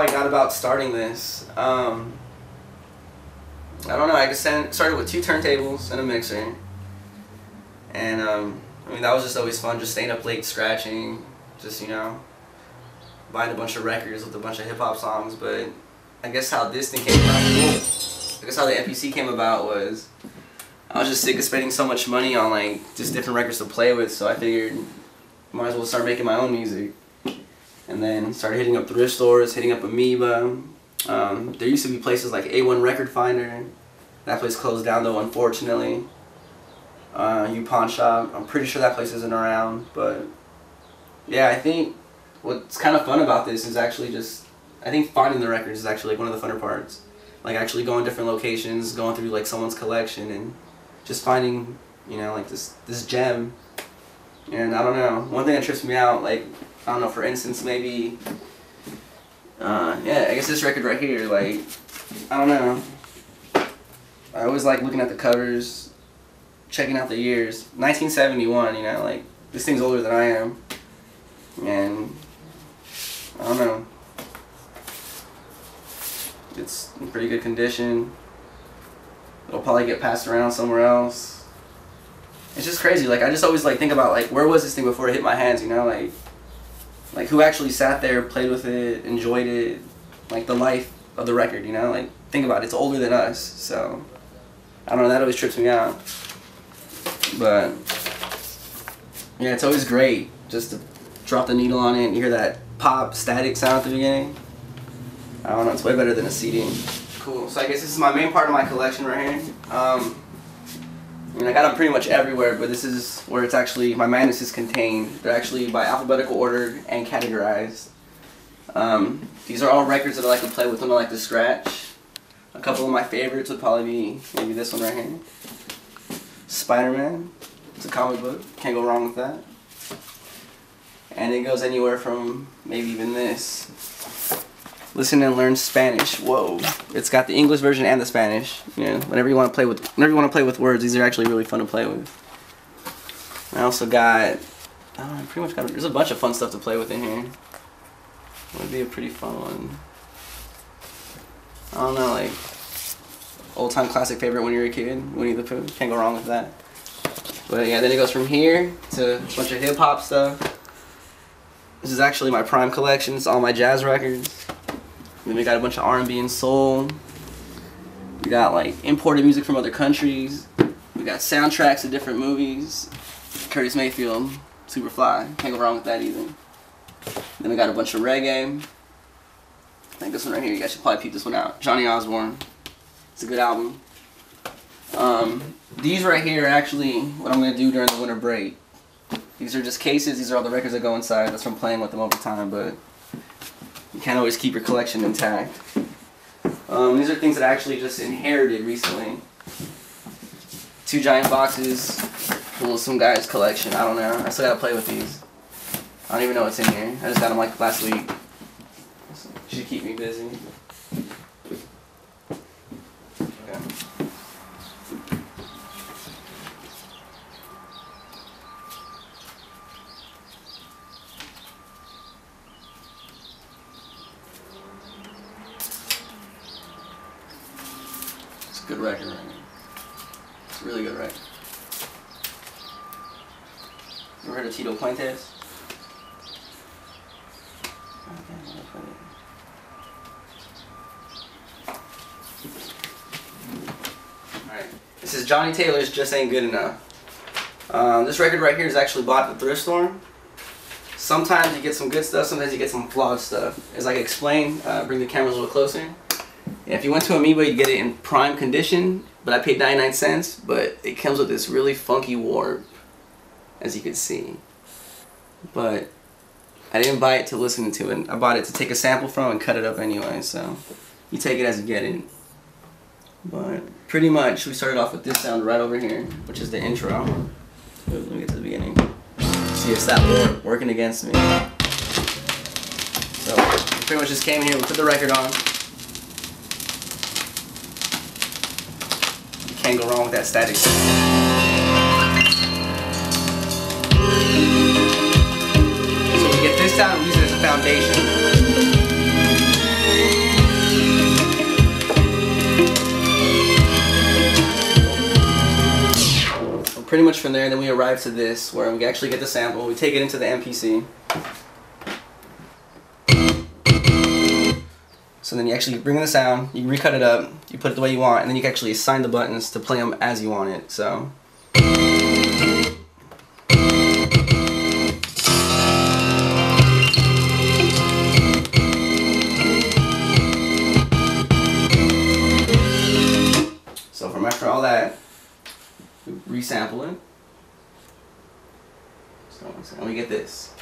I got about starting this. I don't know, I just started with 2 turntables and a mixer. And I mean, that was just always fun, just staying up late scratching, just, you know, buying a bunch of records with a bunch of hip-hop songs. But I guess how this thing came about, I guess how the MPC came about was I was just sick of spending so much money on like just different records to play with, so I figured might as well start making my own music. And then started hitting up thrift stores, hitting up Amoeba. There used to be places like A1 Record Finder. That place closed down though, unfortunately. U Pawn Shop, I'm pretty sure that place isn't around. But yeah, I think what's kind of fun about this is actually just, I think finding the records is actually like one of the funner parts. Like actually going different locations, going through like someone's collection and just finding, you know, like this gem. And I don't know, one thing that trips me out, like, I don't know, for instance, maybe, yeah, I guess this record right here, like, I don't know. I always like looking at the covers, checking out the years. 1971, you know, like, this thing's older than I am. And, I don't know. It's in pretty good condition. It'll probably get passed around somewhere else. It's just crazy. Like, I just always like think about like where was this thing before it hit my hands, you know, like who actually sat there, played with it, enjoyed it, like the life of the record, you know, like think about it, it's older than us. So I don't know, that always trips me out. But yeah, it's always great just to drop the needle on it and you hear that pop static sound at the beginning. I don't know, it's way better than a CD. Cool, so I guess this is my main part of my collection right here. I mean, I got them pretty much everywhere, but this is where it's actually, my madness is contained. They're actually by alphabetical order and categorized. These are all records that I like to play with when I like to scratch. A couple of my favorites would probably be maybe this one right here. Spider-Man. It's a comic book. Can't go wrong with that. And it goes anywhere from maybe even this. Listen and learn Spanish. Whoa! It's got the English version and the Spanish. You know, whenever you want to play with words, these are actually really fun to play with. I also got, I pretty much got. There's a bunch of fun stuff to play with in here. Would be a pretty fun one. I don't know, like old-time classic favorite when you're a kid, Winnie the Pooh. Can't go wrong with that. But yeah, then it goes from here to a bunch of hip-hop stuff. This is actually my prime collection. It's all my jazz records. Then we got a bunch of R&B and soul. We got like imported music from other countries. We got soundtracks of different movies. Curtis Mayfield, super fly. Can't go wrong with that either. Then we got a bunch of reggae. I think this one right here, you guys should probably peep this one out. Johnny Osborne. It's a good album. These right here are actually what I'm going to do during the winter break. These are just cases. These are all the records that go inside. That's from playing with them over time, but you can't always keep your collection intact. These are things that I actually just inherited recently. 2 giant boxes full of some guy's collection. I don't know. I still gotta play with these. I don't even know what's in here. I just got them like last week. Should keep me busy. Okay. It's a good record right now. It's a really good record. You ever heard of Tito Puentes? Alright, this is Johnny Taylor's Just Ain't Good Enough. This record right here is actually bought at the thrift store. Sometimes you get some good stuff, sometimes you get some flawed stuff. As I explained, bring the cameras a little closer. If you went to Amoeba, you'd get it in prime condition, but I paid 99 cents, but it comes with this really funky warp, as you can see. But I didn't buy it to listen to it. I bought it to take a sample from and cut it up anyway, so you take it as you get it. But pretty much, we started off with this sound right over here, which is the intro. Let me get to the beginning. See if that working against me. So, we pretty much just came here, we put the record on. You can't go wrong with that static. Get this sound, use it as a foundation. pretty much from there, then we arrive to this, where we actually get the sample. We take it into the MPC. So then you actually bring in the sound, you recut it up, you put it the way you want, and then you can actually assign the buttons to play them as you want it. So. So from after all that, we resample it. So and we get this.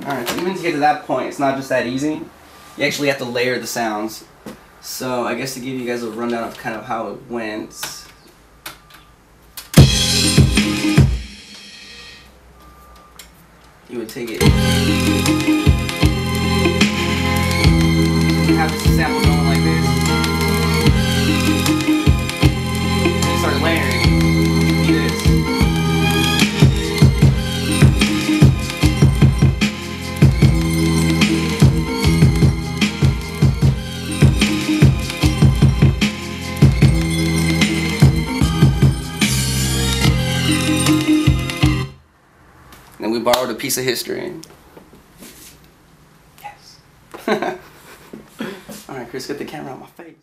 Alright, so even to get to that point, it's not just that easy. You actually have to layer the sounds. So I guess to give you guys a rundown of kind of how it went. You would take it. You have the sample going like this. And you start layering. Do this. And we borrowed a piece of history. Yes. Alright, Chris, get the camera out my face.